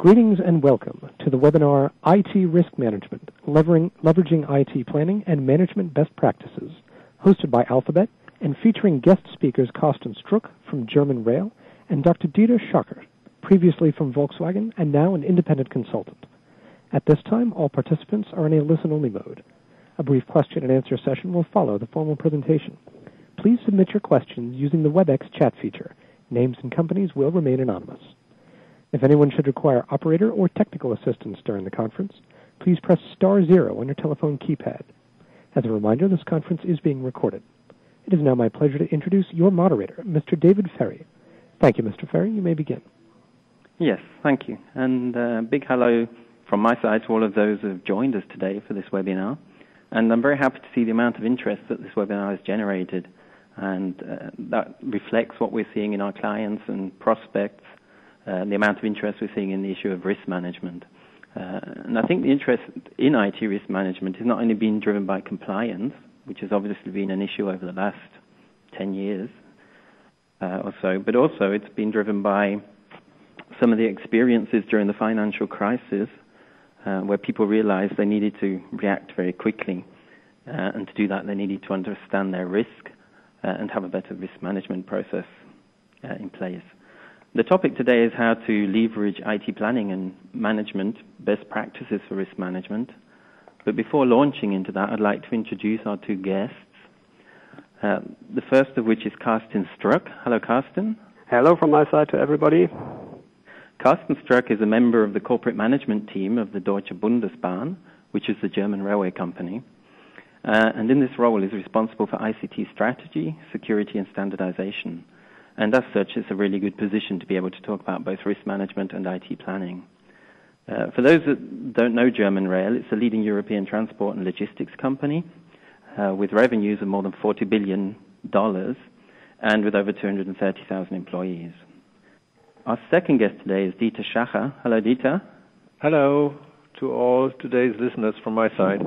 Greetings and welcome to the webinar IT Risk Management, Leveraging IT Planning and Management Best Practices, hosted by Alphabet and featuring guest speakers Carsten Struck from German Rail and Dr. Dieter Schacher, previously from Volkswagen and now an independent consultant. At this time, all participants are in a listen-only mode. A brief question and answer session will follow the formal presentation. Please submit your questions using the WebEx chat feature. Names and companies will remain anonymous. If anyone should require operator or technical assistance during the conference, please press *0 on your telephone keypad. As a reminder, this conference is being recorded. It is now my pleasure to introduce your moderator, Mr. David Ferry. Thank you, Mr. Ferry. You may begin. Yes, thank you. And big hello from my side to all of those who have joined us today for this webinar. And I'm very happy to see the amount of interest that this webinar has generated. And that reflects what we're seeing in our clients and prospects, the amount of interest we're seeing in the issue of risk management. And I think the interest in IT risk management is not only being driven by compliance, which has obviously been an issue over the last 10 years or so, but also it's been driven by some of the experiences during the financial crisis where people realized they needed to react very quickly. And to do that, they needed to understand their risk and have a better risk management process in place. The topic today is how to leverage IT planning and management best practices for risk management. But before launching into that, I'd like to introduce our two guests. The first of which is Carsten Struck. Hello, Carsten. Hello from my side to everybody. Carsten Struck is a member of the corporate management team of the Deutsche Bundesbahn, which is the German railway company. And in this role is responsible for ICT strategy, security, and standardization. And as such, it's a really good position to be able to talk about both risk management and IT planning. For those that don't know German Rail, it's a leading European transport and logistics company with revenues of more than $40 billion and with over 230,000 employees. Our second guest today is Dieter Schacher. Hello, Dieter. Hello to all today's listeners from my side.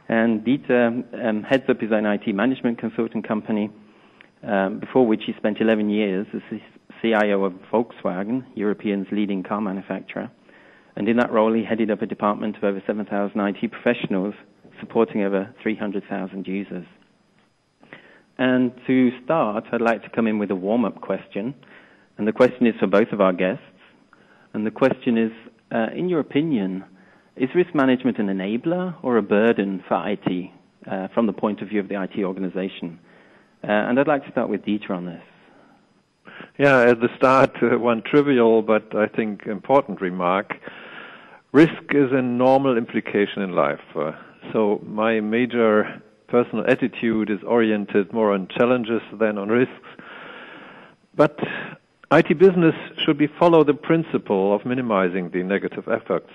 And Dieter heads up his own IT management consulting company, before which he spent 11 years as the CIO of Volkswagen, Europe's leading car manufacturer. And in that role, he headed up a department of over 7,000 IT professionals, supporting over 300,000 users. And to start, I'd like to come in with a warm-up question. And the question is for both of our guests. And the question is, in your opinion, is risk management an enabler or a burden for IT from the point of view of the IT organization? And I'd like to start with Dieter on this. Yeah, at the start, one trivial but I think important remark. Risk is a normal implication in life. So my major personal attitude is oriented more on challenges than on risks. But IT business should follow the principle of minimizing the negative effects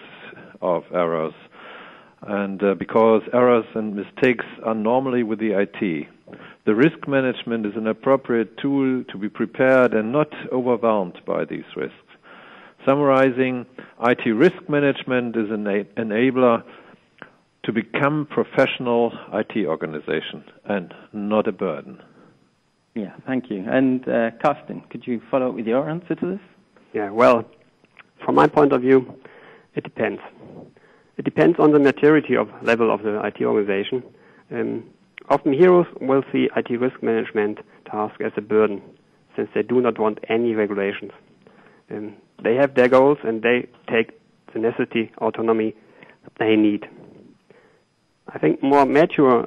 of errors. And because errors and mistakes are normally with the IT, the risk management is an appropriate tool to be prepared and not overwhelmed by these risks. Summarizing, IT risk management is an enabler to become professional IT organization and not a burden. Yeah, thank you. And Carsten, could you follow up with your answer to this? Yeah, well, from my point of view, it depends. It depends on the maturity level of the IT organization. Often heroes will see IT risk management task as a burden, since they do not want any regulations. They have their goals and they take the necessary autonomy they need. I think more mature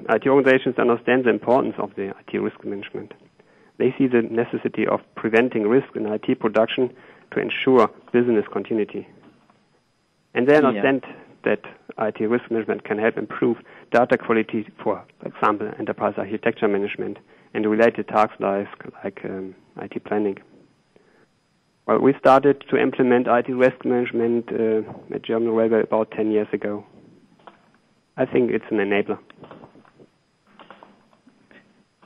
IT organizations understand the importance of the IT risk management. They see the necessity of preventing risk in IT production to ensure business continuity. And they understand that IT risk management can help improve data quality, for example, enterprise architecture management and related tasks like IT planning. Well, we started to implement IT risk management at German Railway about 10 years ago. I think it's an enabler.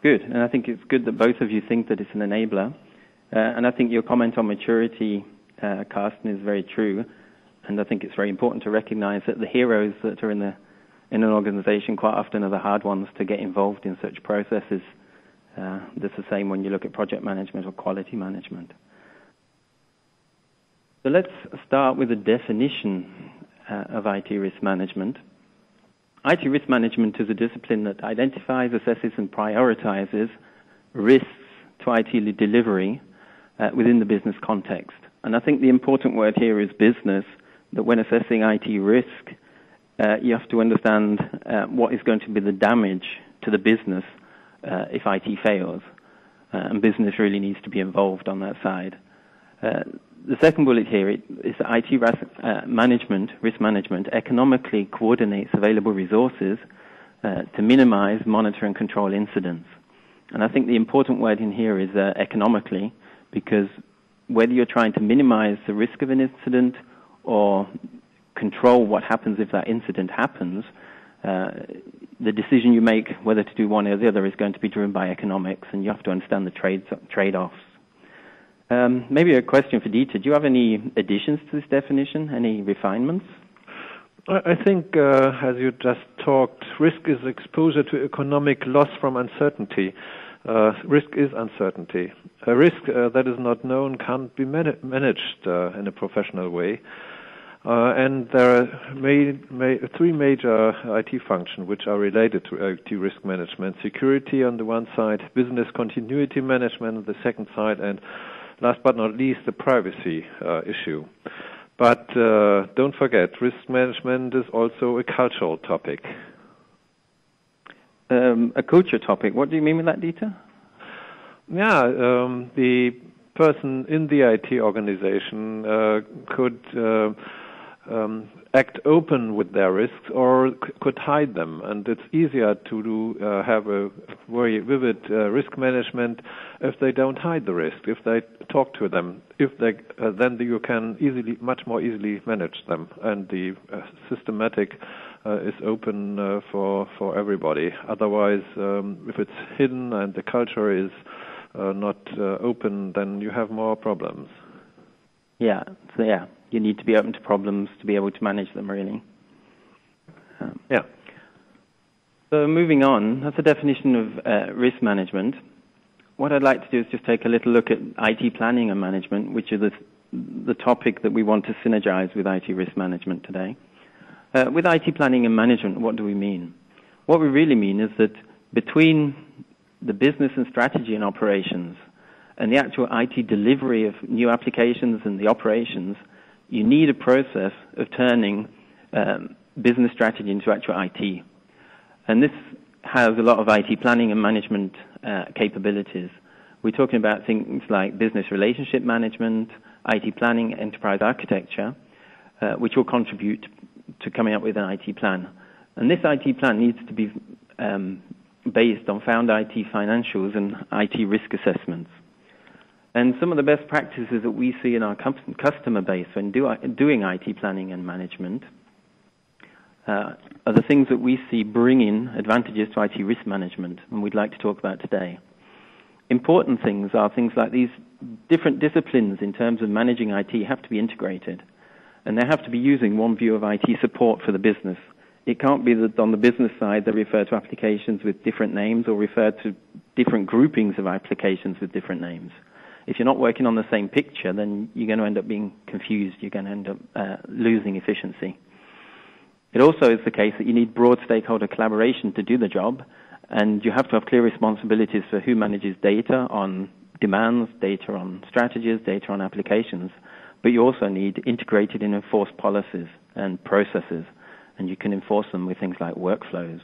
Good, and I think it's good that both of you think that it's an enabler. And I think your comment on maturity, Carsten, is very true. And I think it's very important to recognize that the heroes that are in an organization quite often are the hard ones to get involved in such processes. That's the same when you look at project management or quality management. So let's start with a definition of IT risk management. IT risk management is a discipline that identifies, assesses, and prioritizes risks to IT delivery within the business context. And I think the important word here is business, that when assessing IT risk, you have to understand what is going to be the damage to the business if IT fails. And business really needs to be involved on that side. The second bullet here is that IT risk management economically coordinates available resources to minimize, monitor, and control incidents. And I think the important word in here is economically, because whether you're trying to minimize the risk of an incident or control what happens if that incident happens, the decision you make whether to do one or the other is going to be driven by economics, and you have to understand the trade-offs. Maybe a question for Dieter. Do you have any additions to this definition, any refinements? I think, as you just talked, risk is exposure to economic loss from uncertainty. Risk is uncertainty. A risk that is not known can't be managed in a professional way. And there are three major IT functions which are related to IT risk management. Security on the one side, business continuity management on the second side, and last but not least, the privacy issue. But don't forget, risk management is also a cultural topic. A culture topic. What do you mean with that, Dieter? Yeah, the person in the IT organization could act open with their risks or could hide them, and it's easier to have a very vivid risk management if they don't hide the risk, if they talk to them, then you can much more easily manage them, and the systematic is open for everybody. Otherwise, if it's hidden and the culture is not open, then you have more problems. Yeah, so yeah, you need to be open to problems to be able to manage them, really. Yeah. So moving on, that's a definition of risk management. What I'd like to do is just take a little look at IT planning and management, which is the topic that we want to synergize with IT risk management today. With IT planning and management, what do we mean? What we really mean is that between the business and strategy and operations and the actual IT delivery of new applications and the operations, you need a process of turning business strategy into actual IT. And this has a lot of IT planning and management capabilities. We're talking about things like business relationship management, IT planning, enterprise architecture, which will contribute to coming up with an IT plan. And this IT plan needs to be based on found IT financials and IT risk assessments. And some of the best practices that we see in our customer base when doing IT planning and management are the things that we see bring in advantages to IT risk management, and we'd like to talk about today. Important things are things like these different disciplines in terms of managing IT have to be integrated, and they have to be using one view of IT support for the business. It can't be that on the business side they refer to applications with different names or refer to different groupings of applications with different names. If you're not working on the same picture, then you're going to end up being confused. You're going to end up losing efficiency. It also is the case that you need broad stakeholder collaboration to do the job, and you have to have clear responsibilities for who manages data on demands, data on strategies, data on applications. But you also need integrated and enforced policies and processes, and you can enforce them with things like workflows.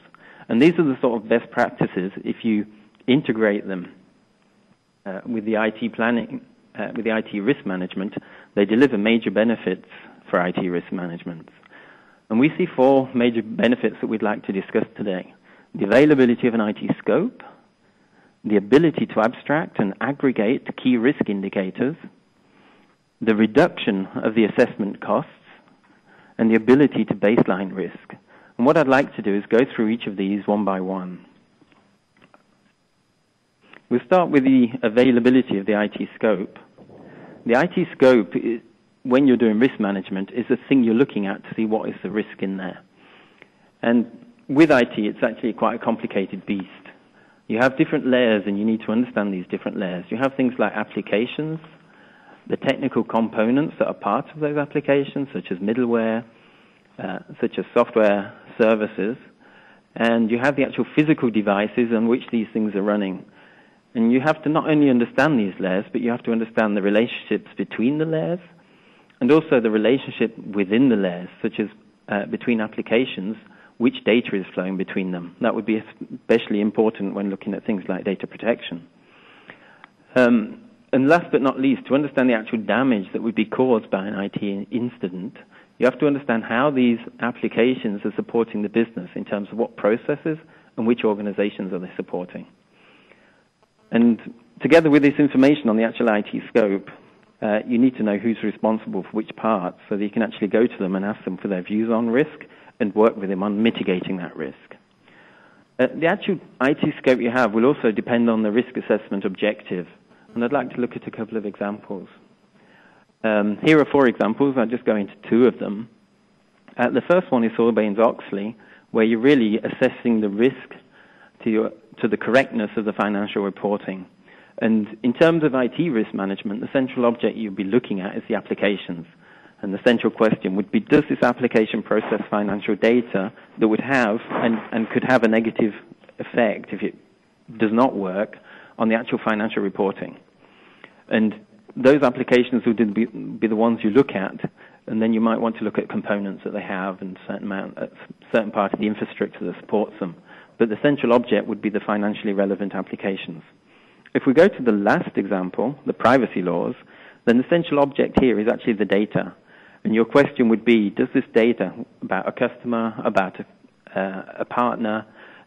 And these are the sort of best practices. If you integrate them with the IT planning, with the IT risk management, they deliver major benefits for IT risk management. And we see four major benefits that we'd like to discuss today. The availability of an IT scope, the ability to abstract and aggregate key risk indicators, the reduction of the assessment costs, and the ability to baseline risk. And what I'd like to do is go through each of these one by one. We'll start with the availability of the IT scope. The IT scope, when you're doing risk management, is the thing you're looking at to see what is the risk in there. And with IT, it's actually quite a complicated beast. You have different layers, and you need to understand these different layers. You have things like applications the technical components that are part of those applications, such as middleware, such as software services, and you have the actual physical devices on which these things are running. And you have to not only understand these layers, but you have to understand the relationships between the layers, and also the relationship within the layers, such as between applications, which data is flowing between them. That would be especially important when looking at things like data protection. And last but not least, to understand the actual damage that would be caused by an IT incident, you have to understand how these applications are supporting the business in terms of what processes and which organizations are they supporting. And together with this information on the actual IT scope, you need to know who's responsible for which parts so that you can actually go to them and ask them for their views on risk and work with them on mitigating that risk. The actual IT scope you have will also depend on the risk assessment objective. And I'd like to look at a couple of examples. Here are 4 examples. I'll just go into 2 of them. The first one is Sarbanes-Oxley, where you're really assessing the risk to the correctness of the financial reporting. And in terms of IT risk management, the central object you'll be looking at is the applications. And the central question would be, does this application process financial data that would have and could have a negative effect if it does not work on the actual financial reporting? And those applications would be the ones you look at, and then you might want to look at components that they have and certain part of the infrastructure that supports them. But the central object would be the financially relevant applications. If we go to the last example, the privacy laws, then the central object here is actually the data. And your question would be, does this data about a customer, about a partner,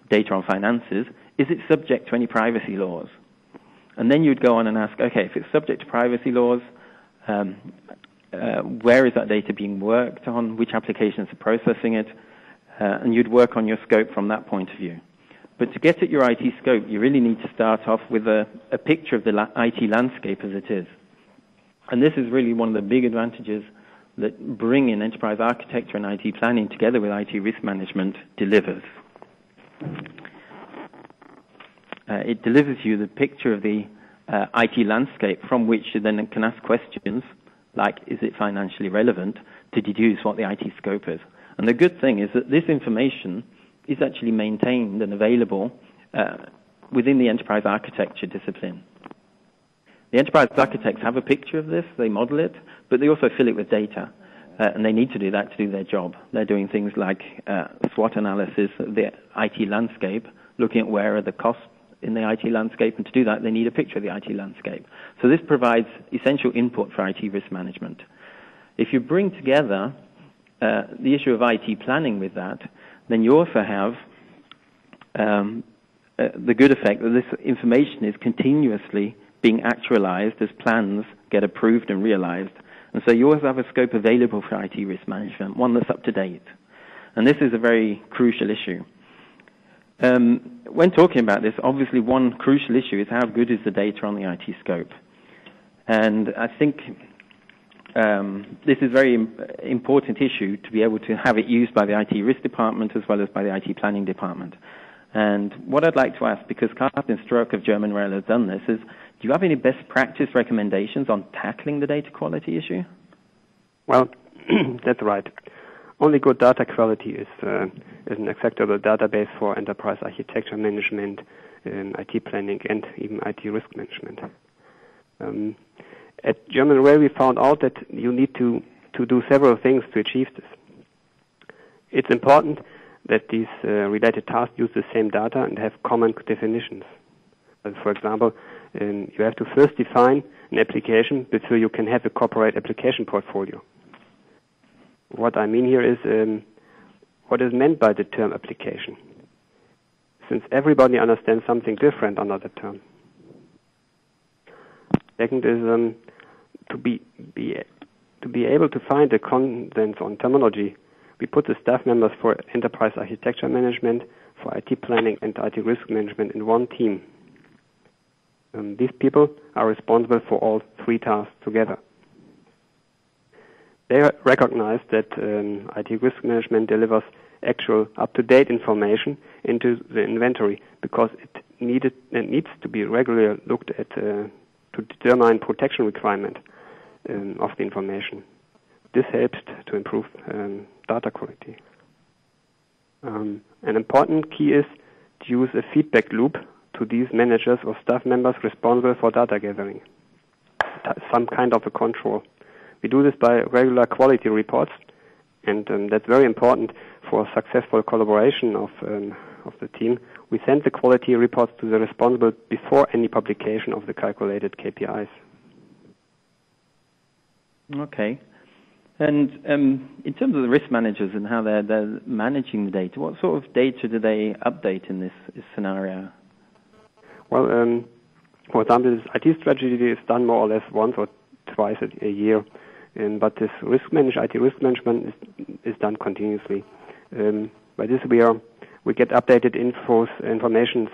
data on finances, is it subject to any privacy laws? And then you'd go on and ask, okay, if it's subject to privacy laws, where is that data being worked on, which applications are processing it, and you'd work on your scope from that point of view. But to get at your IT scope, you really need to start off with a picture of the IT landscape as it is. And this is really one of the big advantages that bringing enterprise architecture and IT planning together with IT risk management delivers. It delivers you the picture of the IT landscape from which you then can ask questions like, is it financially relevant, to deduce what the IT scope is. And the good thing is that this information is actually maintained and available within the enterprise architecture discipline. The enterprise architects have a picture of this, they model it, but they also fill it with data. And they need to do that to do their job. They're doing things like SWOT analysis of the IT landscape, looking at where are the costs in the IT landscape, and to do that they need a picture of the IT landscape. So this provides essential input for IT risk management. If you bring together the issue of IT planning with that, then you also have the good effect that this information is continuously being actualized as plans get approved and realized. And so you always have a scope available for IT risk management, one that's up to date. And this is a very crucial issue. When talking about this, obviously one crucial issue is how good is the data on the IT scope. And I think this is a very important issue to be able to have it used by the IT risk department as well as by the IT planning department. And what I'd like to ask, because Carsten Stroke of German Rail has done this, is do you have any best practice recommendations on tackling the data quality issue? Well, that's right. Only good data quality is an acceptable database for enterprise architecture management, IT planning, and even IT risk management. At German Rail, we found out that you need to do several things to achieve this. It's important that these related tasks use the same data and have common definitions. For example, you have to first define an application before you can have a corporate application portfolio. What I mean here is what is meant by the term application, since everybody understands something different under the term. Second is to be able to find a consensus on terminology. We put the staff members for enterprise architecture management, for IT planning, and IT risk management in one team. These people are responsible for all 3 tasks together. They recognize that IT risk management delivers actual up-to-date information into the inventory because it needs to be regularly looked at to determine protection requirement. of the information. This helps to improve data quality. An important key is to use a feedback loop to these managers or staff members responsible for data gathering. Some kind of a control. We do this by regular quality reports, and that's very important for successful collaboration of the team. We send the quality reports to the responsible before any publication of the calculated KPIs. Okay. And in terms of the risk managers and how they're managing the data, what sort of data do they update in this scenario? Well, for example, this IT strategy is done more or less once or twice a year, but this IT risk management is done continuously. By this we get updated information,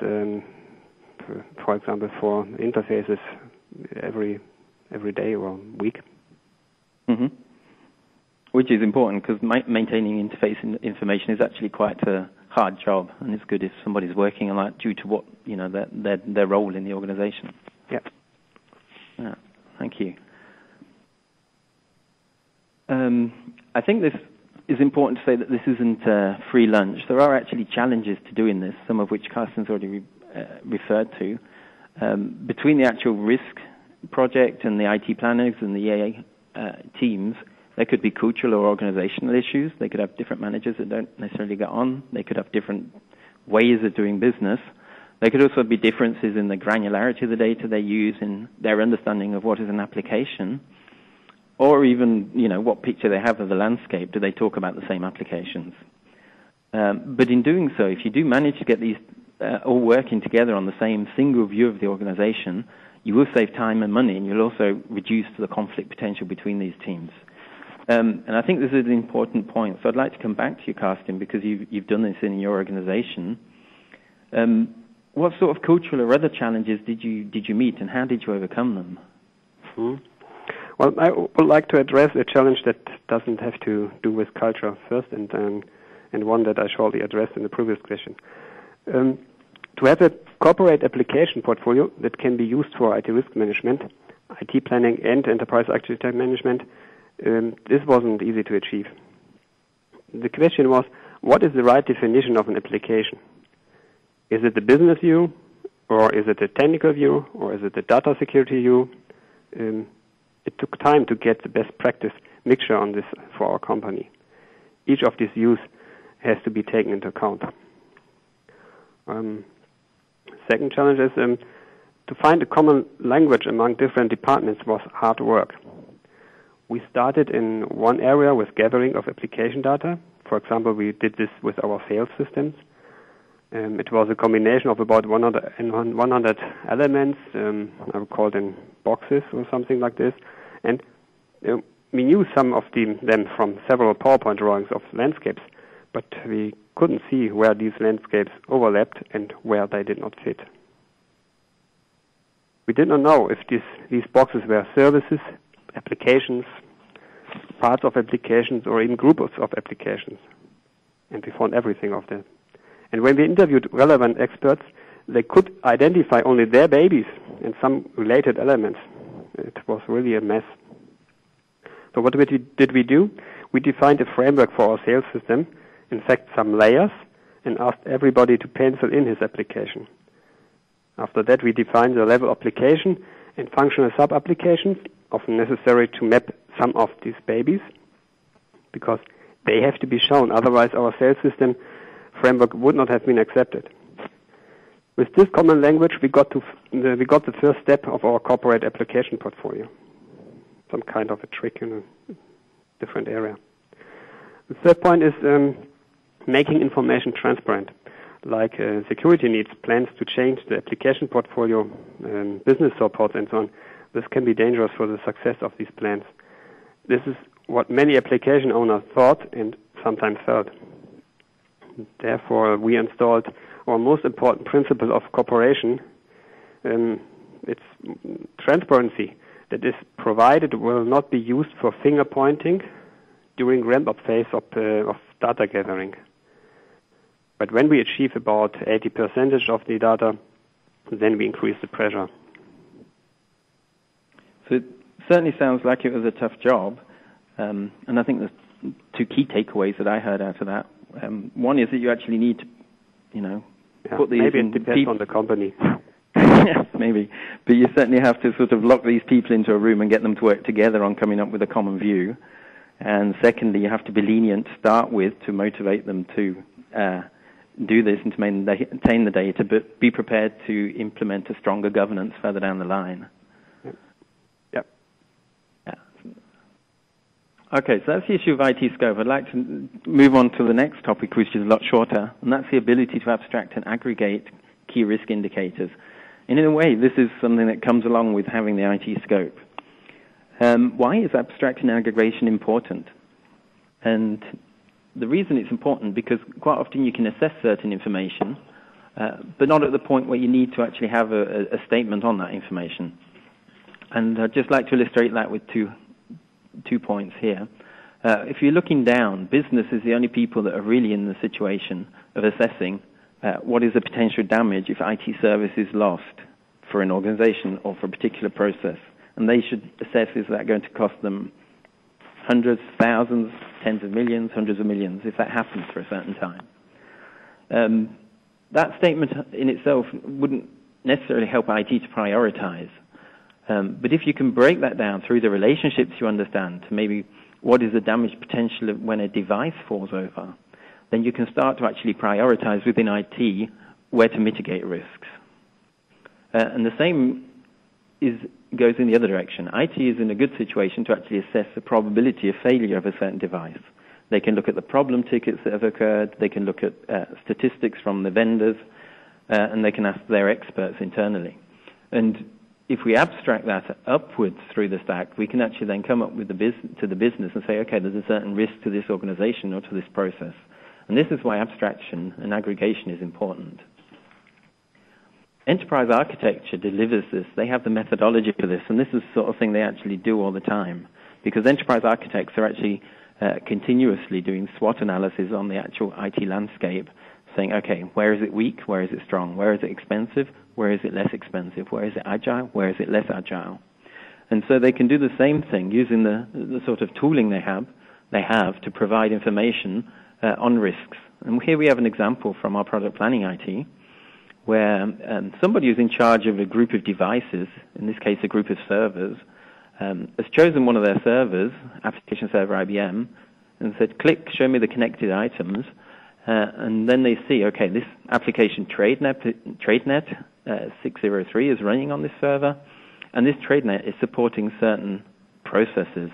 for example, for interfaces every day or week. Mm-hmm. Which is important because maintaining interface information is actually quite a hard job, and it's good if somebody's working on that due to what their role in the organization. Yeah. Yeah. Thank you. I think this is important to say that this isn't free lunch. There are actually challenges to doing this, some of which Carsten's already referred to. Between the actual risk project and the IT planners and the EA teams, there could be cultural or organizational issues. They could have different managers that don't necessarily get on. They could have different ways of doing business. There could also be differences in the granularity of the data they use in their understanding of what is an application, or even, what picture they have of the landscape. Do they talk about the same applications? But in doing so, if you do manage to get these all working together on the same single view of the organization, you will save time and money, and you'll also reduce the conflict potential between these teams. And I think this is an important point. So I'd like to come back to you, Carsten, because you've done this in your organization. What sort of cultural or other challenges did you meet, and how did you overcome them? Well, I would like to address a challenge that doesn't have to do with culture first, and one that I shortly addressed in the previous question. To have a corporate application portfolio that can be used for IT risk management, IT planning, and enterprise architecture management, this wasn't easy to achieve. The question was, what is the right definition of an application? Is it the business view, or is it a technical view, or is it the data security view? It took time to get the best practice mixture on this for our company. Each of these views has to be taken into account. Second challenge is to find a common language among different departments was hard work. We started in one area with gathering of application data. For example, we did this with our sales systems. It was a combination of about 100 elements, I would call them boxes or something like this. And we knew some of them from several PowerPoint drawings of landscapes, but we couldn't see where these landscapes overlapped and where they did not fit. We did not know if these boxes were services, applications, parts of applications, or even groups of applications. And we found everything of that. And when we interviewed relevant experts, they could identify only their babies and some related elements. It was really a mess. So what did we do? We defined a framework for our sales system, in fact some layers, and asked everybody to pencil in his application. After that, we defined the level application and functional sub-applications, often necessary to map some of these babies, because they have to be shown, otherwise our sales system framework would not have been accepted. With this common language, we got the first step of our corporate application portfolio. Some kind of a trick in a different area. The third point is making information transparent, like security needs, plans to change the application portfolio, business support, and so on. This can be dangerous for the success of these plans. This is what many application owners thought and sometimes felt. Therefore, we installed our most important principle of cooperation. It's transparency that is provided will not be used for finger pointing during ramp-up phase of data gathering. But when we achieve about 80% of the data, then we increase the pressure. So certainly sounds like it was a tough job. And I think there's two key takeaways that I heard out of that. One is that you actually need to, put these maybe it depends on the company. Yes, maybe. But you certainly have to sort of lock these people into a room and get them to work together on coming up with a common view. And secondly, you have to be lenient to start with to motivate them to do this and to maintain the data, but be prepared to implement a stronger governance further down the line. Yep. Yeah. Okay, so that's the issue of IT scope. I'd like to move on to the next topic, which is a lot shorter, and that's the ability to abstract and aggregate key risk indicators. And in a way, this is something that comes along with having the IT scope. Why is abstraction and aggregation important? And the reason it's important, because quite often you can assess certain information, but not at the point where you need to actually have a statement on that information. And I'd just like to illustrate that with two points here. If you're looking down, business is the only people that are really in the situation of assessing what is the potential damage if IT service is lost for an organization or for a particular process. And they should assess, is that going to cost them hundreds, thousands, tens of millions, hundreds of millions, if that happens for a certain time. That statement in itself wouldn't necessarily help IT to prioritize. But if you can break that down through the relationships you understand to maybe what is the damage potential when a device falls over, then you can start to actually prioritize within IT where to mitigate risks. And the same goes in the other direction. IT is in a good situation to actually assess the probability of failure of a certain device. They can look at the problem tickets that have occurred, they can look at statistics from the vendors, and they can ask their experts internally. And if we abstract that upwards through the stack, we can actually then come up with to the business and say, okay, there's a certain risk to this organization or to this process. And this is why abstraction and aggregation is important. Enterprise architecture delivers this. They have the methodology for this, and this is the sort of thing they actually do all the time, because enterprise architects are actually continuously doing SWOT analysis on the actual IT landscape, saying, okay, where is it weak, where is it strong, where is it expensive, where is it less expensive, where is it agile, where is it less agile. And so they can do the same thing using the sort of tooling they have to provide information on risks. And here we have an example from our product planning IT, where somebody who's in charge of a group of devices, in this case a group of servers, has chosen one of their servers, application server IBM, and said, click, show me the connected items, and then they see, okay, this application TradeNet 603 is running on this server, and this TradeNet is supporting certain processes.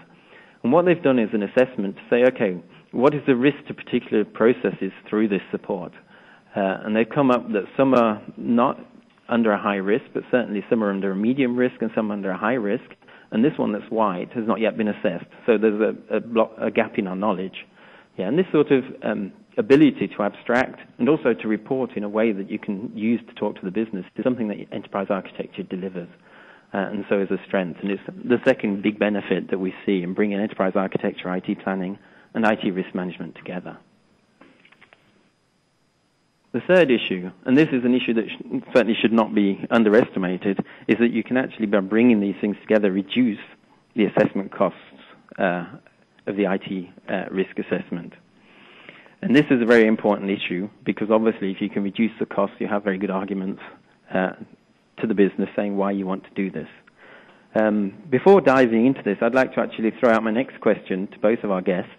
And what they've done is an assessment to say, okay, what is the risk to particular processes through this support? And they've come up that some are not under a high risk, but certainly some are under a medium risk and some under a high risk. And this one that's white has not yet been assessed. So there's a gap in our knowledge. Yeah, and this sort of ability to abstract and also to report in a way that you can use to talk to the business is something that enterprise architecture delivers. And so is a strength. And it's the second big benefit that we see in bringing enterprise architecture, IT planning, and IT risk management together. The third issue, and this is an issue that certainly should not be underestimated, is that you can actually, by bringing these things together, reduce the assessment costs of the IT risk assessment. And this is a very important issue because obviously if you can reduce the costs, you have very good arguments to the business saying why you want to do this. Before diving into this, I'd like to actually throw out my next question to both of our guests.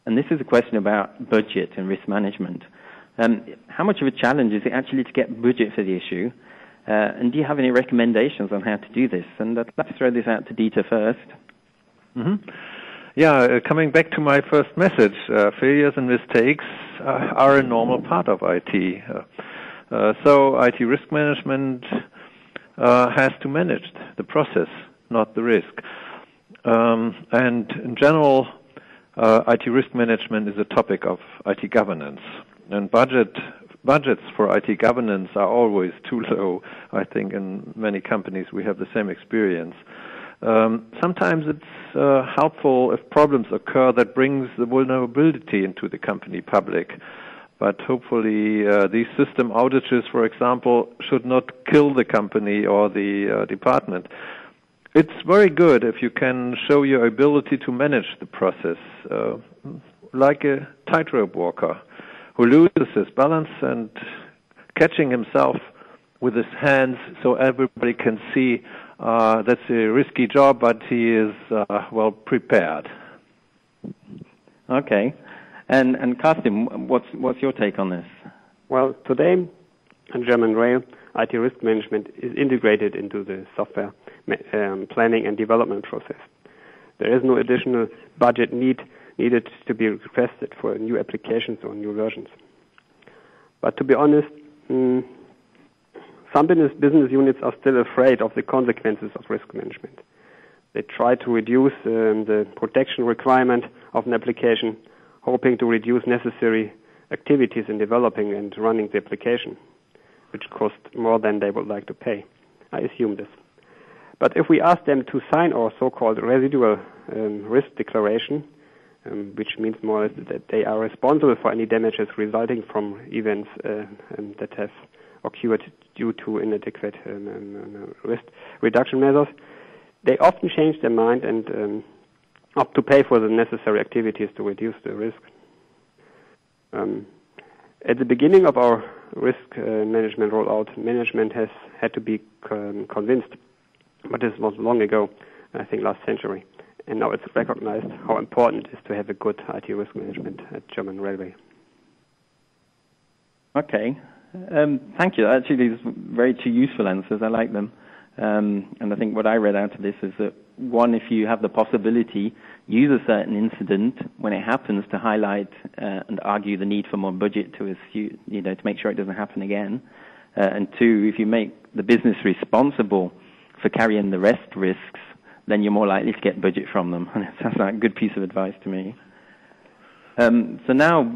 And this is a question about budget and risk management. How much of a challenge is it actually to get budget for the issue? And do you have any recommendations on how to do this? And I'd like to throw this out to Dieter first. Mm-hmm. Yeah, coming back to my first message, failures and mistakes are a normal part of IT. So IT risk management has to manage the process, not the risk. And in general, IT risk management is a topic of IT governance, and budgets for IT governance are always too low. I think in many companies we have the same experience. Sometimes it's helpful if problems occur that brings the vulnerability into the company public, but hopefully these system outages, for example, should not kill the company or the department. It's very good if you can show your ability to manage the process, like a tightrope walker who loses his balance and catching himself with his hands so everybody can see that's a risky job, but he is well prepared. Okay. And Carsten, what's your take on this? Well, today, in German Rail, IT risk management is integrated into the software planning and development process. There is no additional budget needed to be requested for new applications or new versions. But to be honest, some business units are still afraid of the consequences of risk management. They try to reduce the protection requirement of an application, hoping to reduce necessary activities in developing and running the application, which cost more than they would like to pay. I assume this. But if we ask them to sign our so-called residual risk declaration, which means more or less that they are responsible for any damages resulting from events that have occurred due to inadequate risk reduction measures, they often change their mind and opt to pay for the necessary activities to reduce the risk. At the beginning of our risk management rollout, management has had to be convinced, but this was long ago, I think last century, and now it's recognized how important it is to have a good IT risk management at German Railway. Okay. Thank you. Actually, these are very two useful answers. I like them. And I think what I read out of this is that, one, if you have the possibility, use a certain incident when it happens to highlight and argue the need for more budget to make sure it doesn't happen again. And two, if you make the business responsible for carrying the rest risks, then you're more likely to get budget from them. And it sounds like a good piece of advice to me. So now,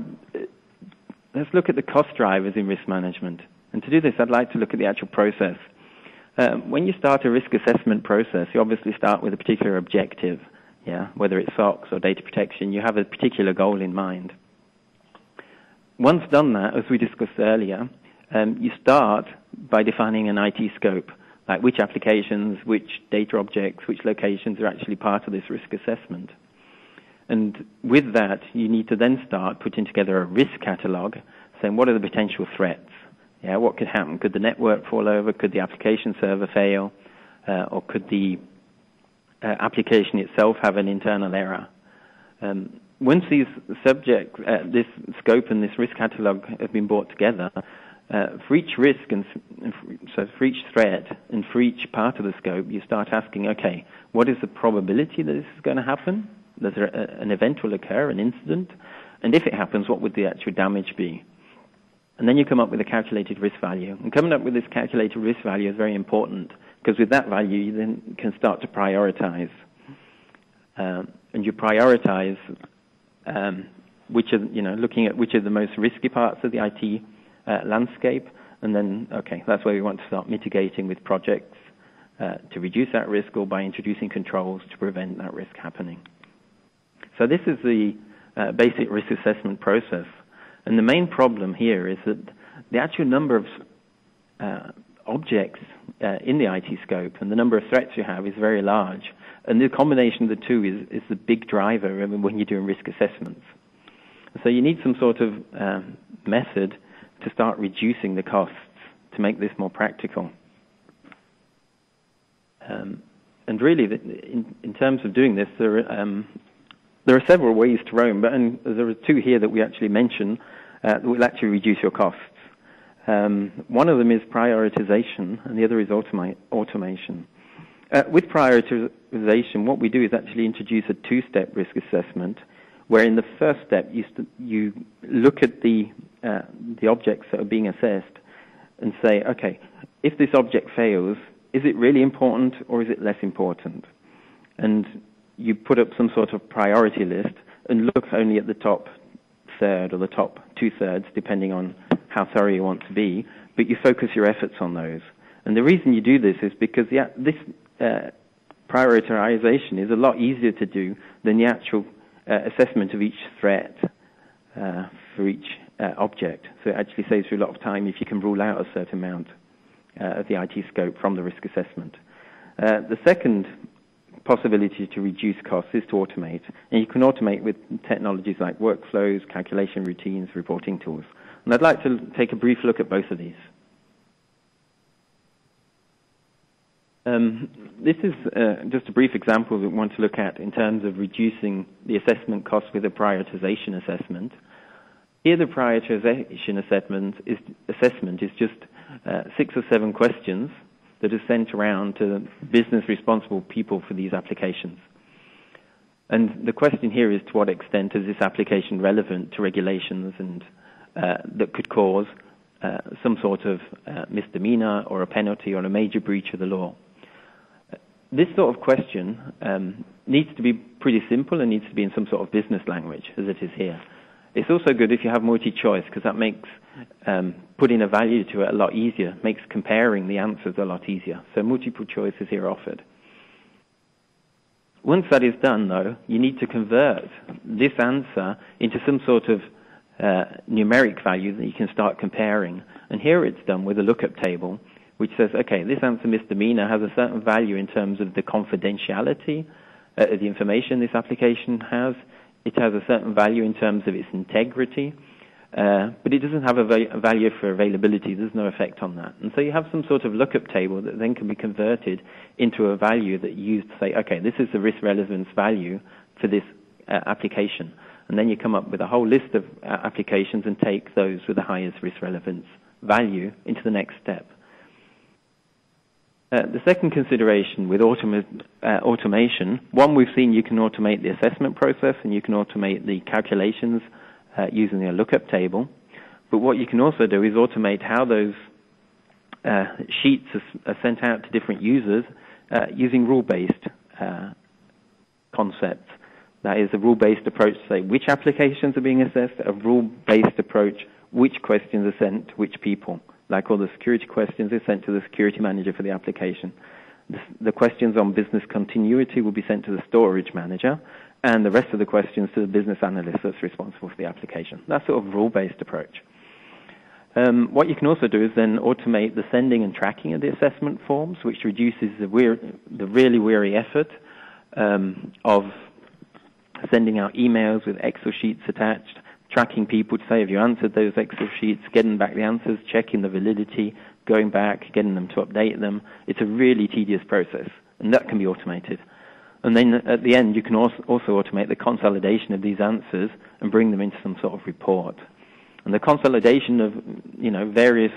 let's look at the cost drivers in risk management. And to do this, I'd like to look at the actual process. When you start a risk assessment process, you obviously start with a particular objective, whether it's SOX or data protection, you have a particular goal in mind. Once done that, as we discussed earlier, you start by defining an IT scope, like which applications, which data objects, which locations are actually part of this risk assessment. And with that, you need to then start putting together a risk catalog, saying what are the potential threats? What could happen? Could the network fall over? Could the application server fail? Or could the application itself have an internal error? Once these subjects, this scope and this risk catalog have been brought together, for each risk so for each threat and for each part of the scope, you start asking, okay, what is the probability that this is going to happen? That an event will occur, an incident? And if it happens, what would the actual damage be? And then you come up with a calculated risk value. And coming up with this calculated risk value is very important, because with that value, you then can start to prioritize. And you prioritize looking at which are the most risky parts of the IT landscape. And then, okay, that's where we want to start mitigating with projects to reduce that risk, or by introducing controls to prevent that risk happening. So this is the basic risk assessment process. And the main problem here is that the actual number of objects in the IT scope and the number of threats you have is very large. And the combination of the two is the big driver when you're doing risk assessments. So you need some sort of method to start reducing the costs to make this more practical. And really, in terms of doing this, there are several ways to roam, but there are two here that we actually mention that will actually reduce your costs. One of them is prioritization, and the other is automation. With prioritization, what we do is actually introduce a two-step risk assessment, where in the first step you look at the objects that are being assessed and say, okay, if this object fails, is it really important or is it less important? And you put up some sort of priority list and look only at the top third or the top two-thirds, depending on how thorough you want to be, but you focus your efforts on those. And the reason you do this is because this prioritization is a lot easier to do than the actual assessment of each threat for each object. So it actually saves you a lot of time if you can rule out a certain amount of the IT scope from the risk assessment. The second possibility to reduce costs is to automate. And you can automate with technologies like workflows, calculation routines, reporting tools. And I'd like to take a brief look at both of these. This is just a brief example that we want to look at in terms of reducing the assessment costs with a prioritization assessment. Here the prioritization assessment is just 6 or 7 questions that are sent around to business responsible people for these applications. And the question here is, to what extent is this application relevant to regulations and that could cause some sort of misdemeanor or a penalty or a major breach of the law? This sort of question needs to be pretty simple and needs to be in some sort of business language, as it is here. It's also good if you have multi-choice, because that makes putting a value to it a lot easier, makes comparing the answers a lot easier. So multiple choice is here offered. Once that is done, though, you need to convert this answer into some sort of numeric value that you can start comparing. And here it's done with a lookup table, which says, okay, this answer misdemeanor has a certain value in terms of the confidentiality of the information this application has. It has a certain value in terms of its integrity, but it doesn't have a value for availability. There's no effect on that. And so you have some sort of lookup table that then can be converted into a value that you use to say, okay, this is the risk relevance value for this application. And then you come up with a whole list of applications and take those with the highest risk relevance value into the next step. The second consideration with automation, one, we've seen you can automate the assessment process and you can automate the calculations using a lookup table. But what you can also do is automate how those sheets are sent out to different users using rule-based concepts. That is a rule-based approach to say which applications are being assessed, a rule-based approach, which questions are sent to which people. Like all the security questions are sent to the security manager for the application. The questions on business continuity will be sent to the storage manager, and the rest of the questions to the business analyst that's responsible for the application. That's sort of rule-based approach. What you can also do is then automate the sending and tracking of the assessment forms, which reduces the really weary effort of sending out emails with Excel sheets attached, tracking people to say, have you answered those Excel sheets, getting back the answers, checking the validity, going back, getting them to update them. It's a really tedious process, and that can be automated. And then at the end, you can also automate the consolidation of these answers and bring them into some sort of report. And the consolidation of, various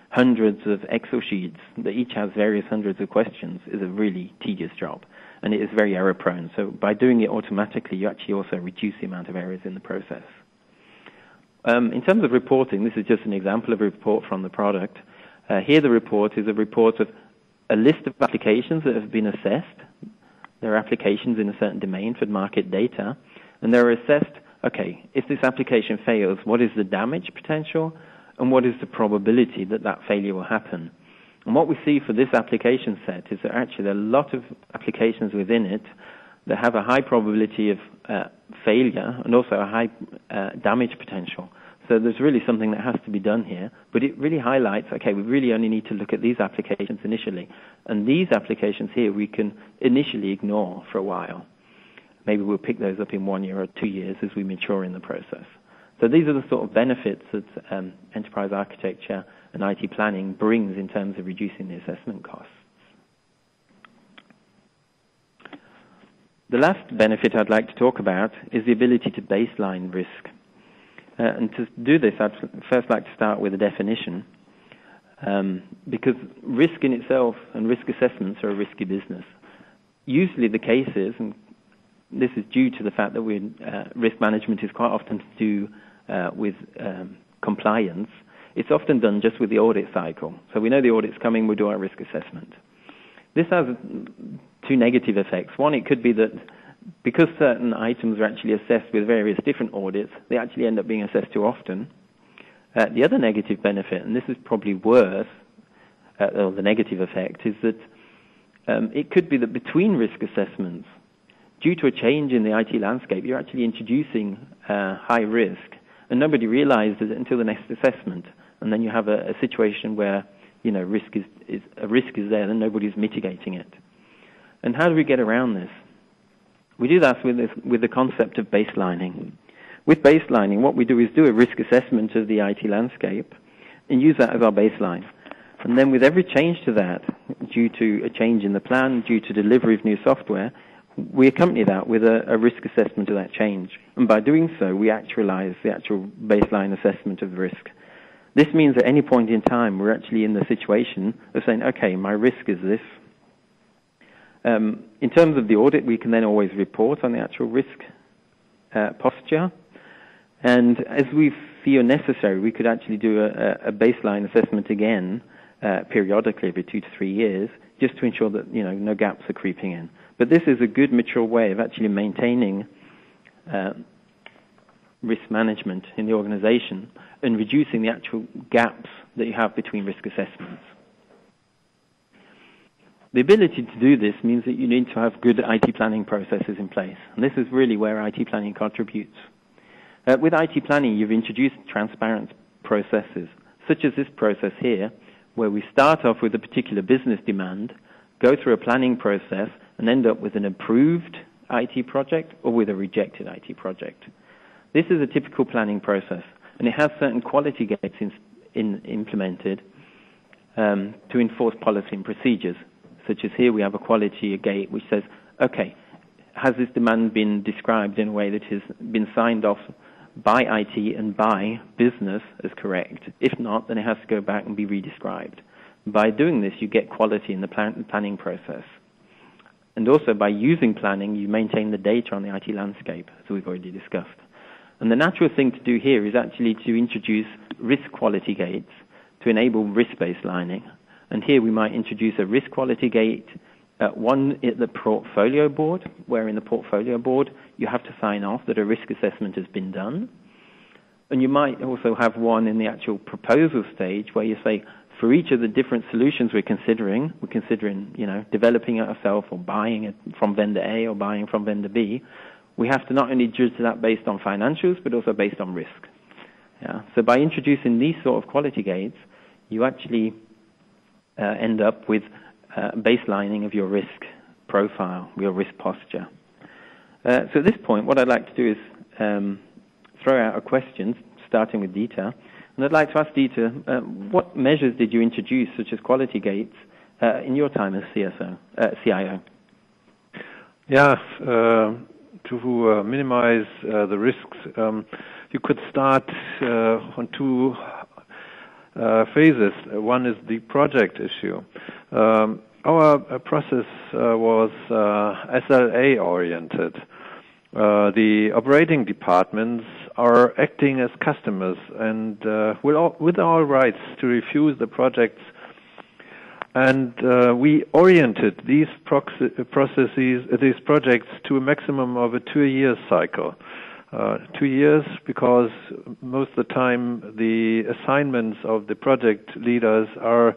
hundreds of Excel sheets that each has various hundreds of questions is a really tedious job, and it is very error-prone. So by doing it automatically, you actually also reduce the amount of errors in the process. In terms of reporting, this is just an example of a report from the product. Here the report is a report of a list of applications that have been assessed. There are applications in a certain domain for market data, and they're assessed, okay, if this application fails, what is the damage potential, and what is the probability that that failure will happen? And what we see for this application set is that actually there are a lot of applications within it that have a high probability of failure and also a high damage potential. So there's really something that has to be done here, but it really highlights, okay, we really only need to look at these applications initially. And these applications here we can initially ignore for a while. Maybe we'll pick those up in 1 year or 2 years as we mature in the process. So these are the sort of benefits that enterprise architecture and IT planning brings in terms of reducing the assessment costs. The last benefit I'd like to talk about is the ability to baseline risk. And to do this, I'd first like to start with a definition, because risk in itself and risk assessments are a risky business. Usually the case is, and this is due to the fact that risk management is quite often to do with compliance. It's often done just with the audit cycle. So we know the audit's coming, we'll do our risk assessment. This has two negative effects. One, it could be that because certain items are actually assessed with various different audits, they actually end up being assessed too often. The other negative benefit, and this is probably worse, or the negative effect, is that it could be that between risk assessments, due to a change in the IT landscape, you're actually introducing high risk, and nobody realizes it until the next assessment. And then you have a situation where risk is there and nobody's mitigating it. And how do we get around this? We do that with the concept of baselining. With baselining, what we do is do a risk assessment of the IT landscape and use that as our baseline. And then with every change to that, due to a change in the plan, due to delivery of new software, we accompany that with a risk assessment of that change. And by doing so, we actualize the actual baseline assessment of the risk. This means at any point in time, we're actually in the situation of saying, okay, my risk is this. In terms of the audit, we can then always report on the actual risk posture. And as we feel necessary, we could actually do a baseline assessment again periodically every 2 to 3 years, just to ensure that no gaps are creeping in. But this is a good, mature way of actually maintaining risk management in the organization and reducing the actual gaps that you have between risk assessments. The ability to do this means that you need to have good IT planning processes in place. And this is really where IT planning contributes. With IT planning, you've introduced transparent processes, such as this process here, where we start off with a particular business demand, go through a planning process, and end up with an approved IT project or with a rejected IT project. This is a typical planning process, and it has certain quality gates implemented to enforce policy and procedures, such as here we have a quality gate which says, okay, has this demand been described in a way that has been signed off by IT and by business as correct? If not, then it has to go back and be redescribed. By doing this, you get quality in the planning process. And also by using planning, you maintain the data on the IT landscape, as we've already discussed. And the natural thing to do here is actually to introduce risk quality gates to enable risk baselining. And here we might introduce a risk quality gate, one at the portfolio board, where in the portfolio board you have to sign off that a risk assessment has been done. And you might also have one in the actual proposal stage where you say, for each of the different solutions we're considering, developing it ourselves or buying it from vendor A or buying from vendor B, we have to not only judge that based on financials, but also based on risk. Yeah? So by introducing these sort of quality gates, you actually end up with baselining of your risk profile, your risk posture. So at this point, what I'd like to do is throw out a question, starting with Dieter. And I'd like to ask Dieter, what measures did you introduce, such as quality gates, in your time as CIO? Yeah, to minimize the risks, you could start on two phases. One is the project issue. Our process was SLA-oriented. The operating departments are acting as customers and with all rights to refuse the projects. And we oriented these processes, these projects, to a maximum of a 2-year cycle. 2 years because most of the time the assignments of the project leaders are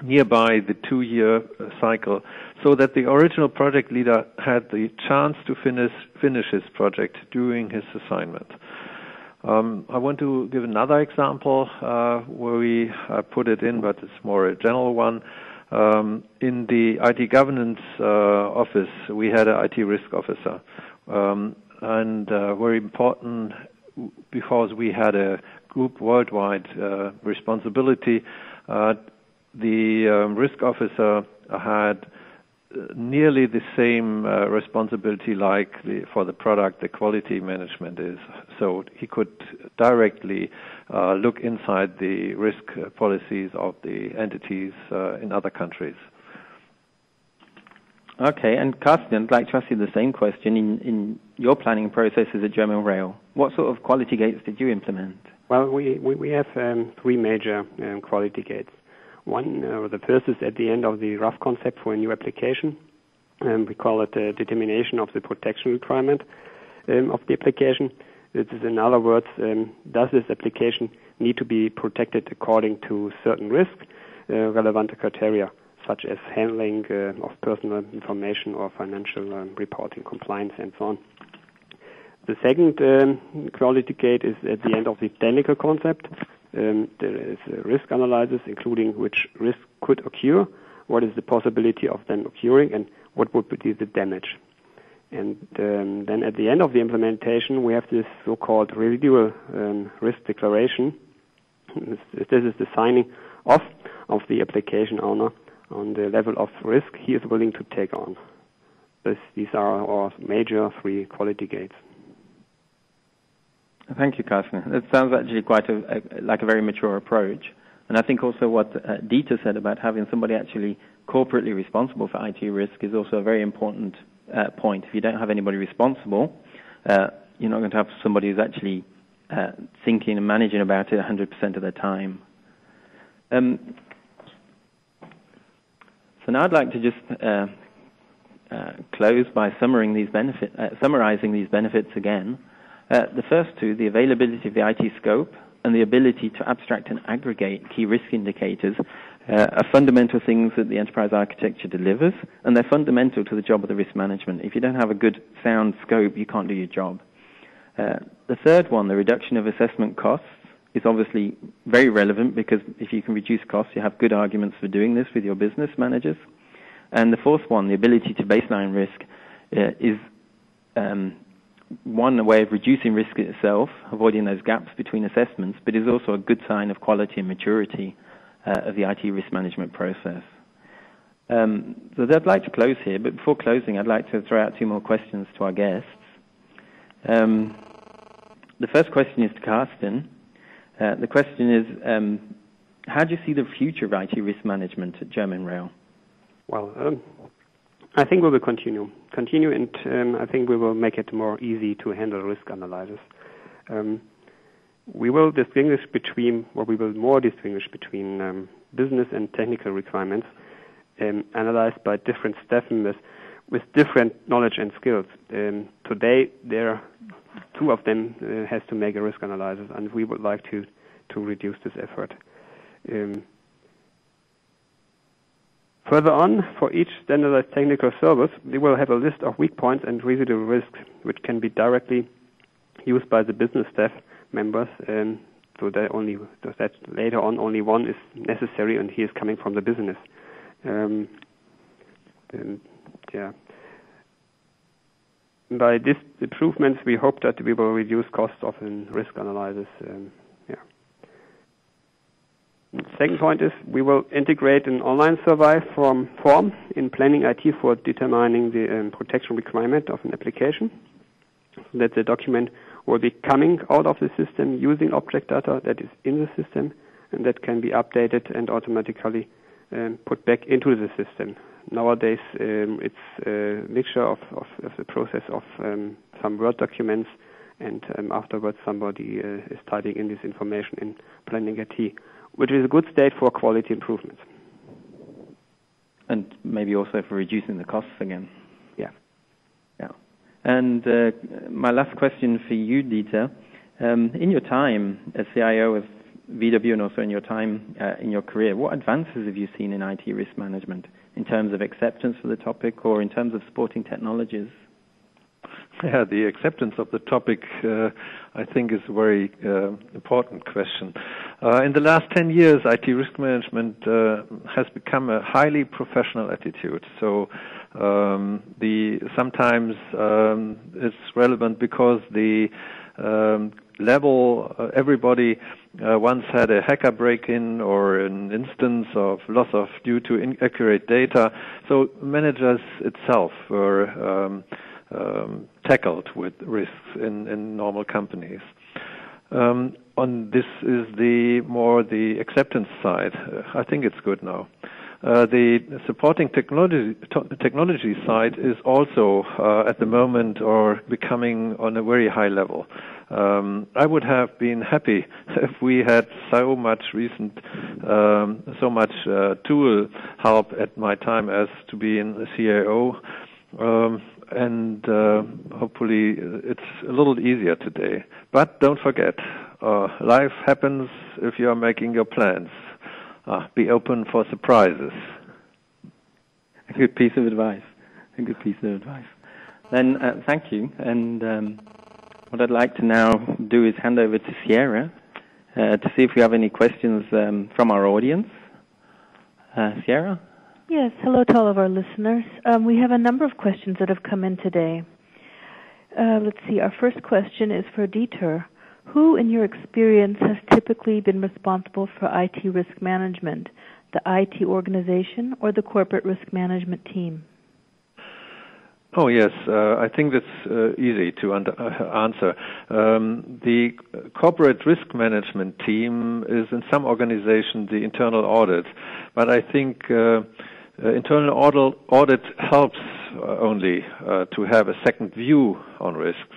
nearby the 2-year cycle, so that the original project leader had the chance to finish his project during his assignment. I want to give another example where we put it in, but it's more a general one. In the IT governance office, we had an IT risk officer. And very important because we had a group worldwide responsibility. The risk officer had nearly the same responsibility like for the product the quality management is. So he could directly look inside the risk policies of the entities in other countries. Okay, and Carsten, I'd like to ask you the same question. In your planning processes at German Rail, what sort of quality gates did you implement? Well, we have 3 major quality gates. One, the first is at the end of the rough concept for a new application. We call it the determination of the protection requirement of the application. This is, in other words, does this application need to be protected according to certain risk, relevant criteria, such as handling of personal information or financial reporting, compliance, and so on. The second quality gate is at the end of the technical concept. There is a risk analysis, including which risk could occur, what is the possibility of them occurring, and what would be the damage. And then at the end of the implementation, we have this so-called residual risk declaration. This is the signing off of the application owner on the level of risk he is willing to take on. These are our major 3 quality gates. Thank you, Carsten. That sounds actually quite like a very mature approach. And I think also what Dieter said about having somebody actually corporately responsible for IT risk is also a very important point. If you don't have anybody responsible, you're not going to have somebody who's actually thinking and managing about it 100% of their time. So now I'd like to just close by summarizing these benefits again. The first 2, the availability of the IT scope and the ability to abstract and aggregate key risk indicators, are fundamental things that the enterprise architecture delivers, and they're fundamental to the job of the risk management. If you don't have a good, sound scope, you can't do your job. The third one, the reduction of assessment costs, is obviously very relevant, because if you can reduce costs, you have good arguments for doing this with your business managers. And the fourth one, the ability to baseline risk, is one way of reducing risk itself, avoiding those gaps between assessments, but is also a good sign of quality and maturity of the IT risk management process. So I'd like to close here, but before closing, I'd like to throw out 2 more questions to our guests. The first question is to Carsten. The question is, how do you see the future of IT risk management at German Rail? Well, I think we will continue, and I think we will make it more easy to handle risk analysis. We will distinguish between business and technical requirements analyzed by different staff members with different knowledge and skills. Today, there are 2 of them has to make a risk analysis, and we would like to reduce this effort. Further on, for each standardized technical service, we will have a list of weak points and residual risks, which can be directly used by the business staff members, so that later on only one is necessary, and he is coming from the business. By these improvements, we hope that we will reduce costs of risk analysis. Second point is we will integrate an online survey form in planning IT for determining the protection requirement of an application, so that the document will be coming out of the system using object data that is in the system, and that can be updated and automatically put back into the system. Nowadays, it's a mixture of the process of some Word documents, and afterwards somebody is typing in this information in planning IT, which is a good state for quality improvements. And maybe also for reducing the costs again. Yeah. And my last question for you, Dieter. In your time as CIO of VW and also in your time in your career, what advances have you seen in IT risk management in terms of acceptance for the topic or in terms of supporting technologies? Yeah, the acceptance of the topic, I think, is a very important question. In the last 10 years, IT risk management has become a highly professional attitude. So sometimes it's relevant because the level, everybody once had a hacker break-in or an instance of loss of due to inaccurate data. So managers itself were tackled with risks in normal companies. On this is the acceptance side. I think it's good now. The supporting technology side is also at the moment or becoming on a very high level. I would have been happy if we had so much tool help at my time as to be in the CIO. And hopefully it's a little easier today. But don't forget, life happens if you are making your plans. Be open for surprises. A good piece of advice. Then thank you. And what I'd like to now do is hand over to Sierra to see if we have any questions from our audience. Sierra? Yes, hello to all of our listeners. We have a number of questions that have come in today. Let's see, our first question is for Dieter. Who, in your experience, has typically been responsible for IT risk management, the IT organization or the corporate risk management team? Oh, yes. I think that's easy to answer. The corporate risk management team is in some organizations the internal audit, but I think internal audit helps only to have a second view on risks.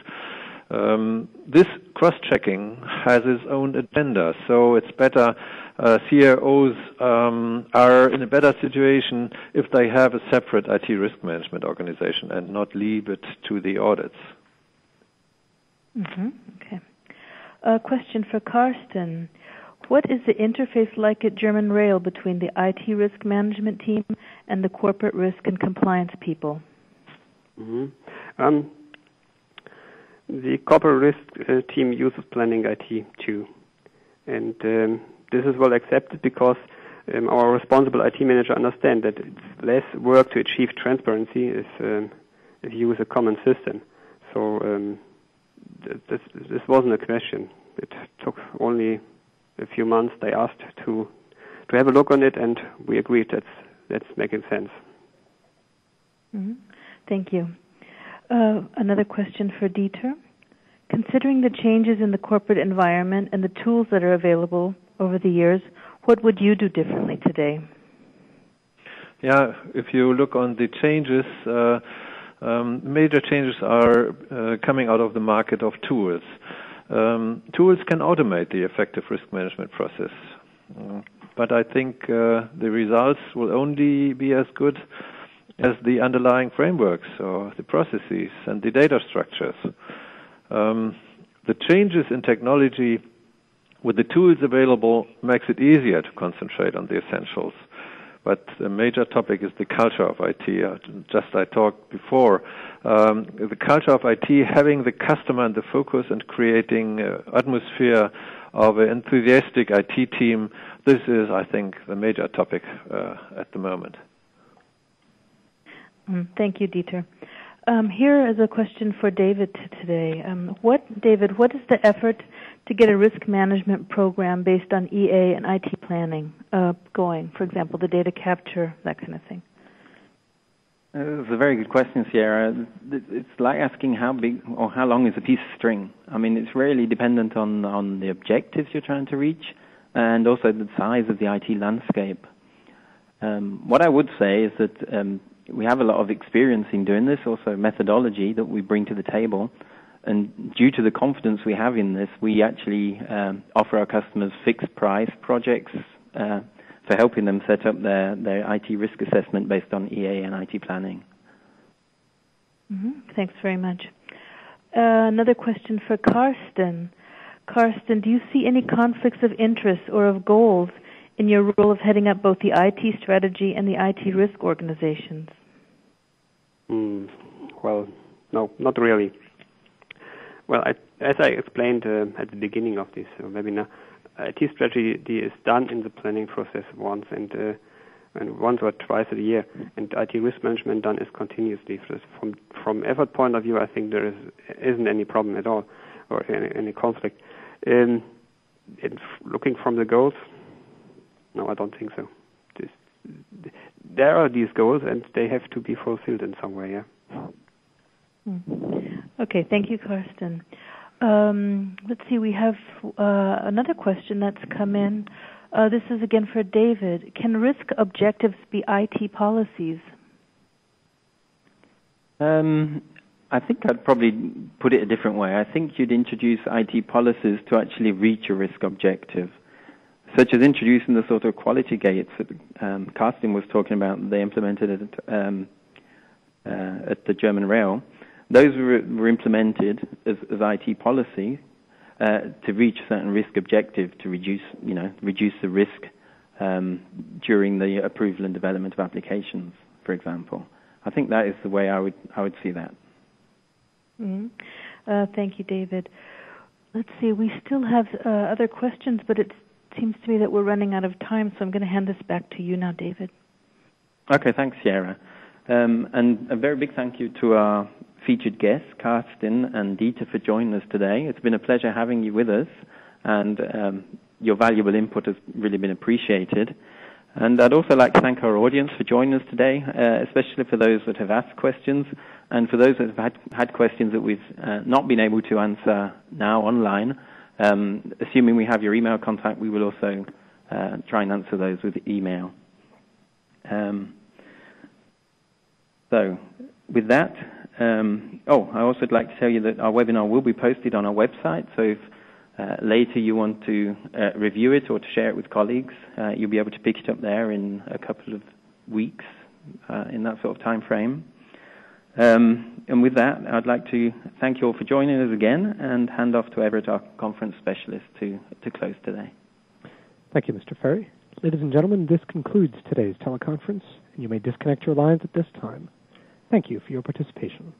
This cross-checking has its own agenda, so it's better CROs are in a better situation if they have a separate IT risk management organization and not leave it to the audits. Okay. A question for Carsten. What is the interface like at German Rail between the IT risk management team and the corporate risk and compliance people? The corporate risk team uses planning IT too, and this is well accepted because our responsible IT manager understands that it's less work to achieve transparency if you use a common system. So this wasn't a question. It took only a few months. They asked to have a look on it, and we agreed that's making sense. Thank you. Another question for Dieter. Considering the changes in the corporate environment and the tools that are available over the years, what would you do differently today? Yeah, if you look on the changes, major changes are coming out of the market of tools. Tools can automate the effective risk management process, but I think the results will only be as good as the underlying frameworks or the processes and the data structures. The changes in technology with the tools available makes it easier to concentrate on the essentials. But the major topic is the culture of IT. I talked before. The culture of IT, having the customer in the focus and creating an atmosphere of an enthusiastic IT team, this is, I think, the major topic at the moment. Thank you, Dieter. Here is a question for David today. David, what is the effort to get a risk management program based on EA and IT planning going? For example, the data capture, that kind of thing. It's a very good question, Sierra. It's like asking how big or how long is a piece of string. I mean, it's really dependent on the objectives you're trying to reach and also the size of the IT landscape. What I would say is that we have a lot of experience in doing this, also methodology that we bring to the table. And due to the confidence we have in this, we actually offer our customers fixed price projects for helping them set up their IT risk assessment based on EA and IT planning. Thanks very much. Another question for Carsten. Carsten, do you see any conflicts of interest or of goals in your role of heading up both the IT strategy and the IT risk organizations? Well, no, not really. Well, as I explained at the beginning of this webinar, IT strategy is done in the planning process once and once or twice a year, and IT risk management done is continuously. From effort point of view, I think there isn't any problem at all or any conflict. Looking from the goals, no, I don't think so. There are these goals, and they have to be fulfilled in some way, yeah. Okay, thank you, Carsten. Let's see, we have another question that's come in. This is again for David. Can risk objectives be IT policies? I think I'd probably put it a different way. I think you'd introduce IT policies to actually reach a risk objective, such as introducing the sort of quality gates that Carsten was talking about that they implemented at the German Rail. Those were implemented as IT policy to reach a certain risk objective to reduce the risk during the approval and development of applications, for example. I think that is the way I would see that. Thank you, David. Let's see, we still have other questions, but it seems to me that we're running out of time, so I'm going to hand this back to you now, David. Okay, thanks, Sierra. And a very big thank you to our featured guests, Karsten and Dieter, for joining us today. It's been a pleasure having you with us, and your valuable input has really been appreciated. And I'd also like to thank our audience for joining us today, especially for those that have asked questions, and for those that have had questions that we've not been able to answer now online. Assuming we have your email contact, we will also try and answer those with email. So with that, I also would like to tell you that our webinar will be posted on our website, so if later you want to review it or to share it with colleagues, you'll be able to pick it up there in a couple of weeks, in that sort of time frame. And with that, I'd like to thank you all for joining us again and hand off to Everett, our conference specialist, to close today. Thank you, Mr. Ferry. Ladies and gentlemen, this concludes today's teleconference, and you may disconnect your lines at this time. Thank you for your participation.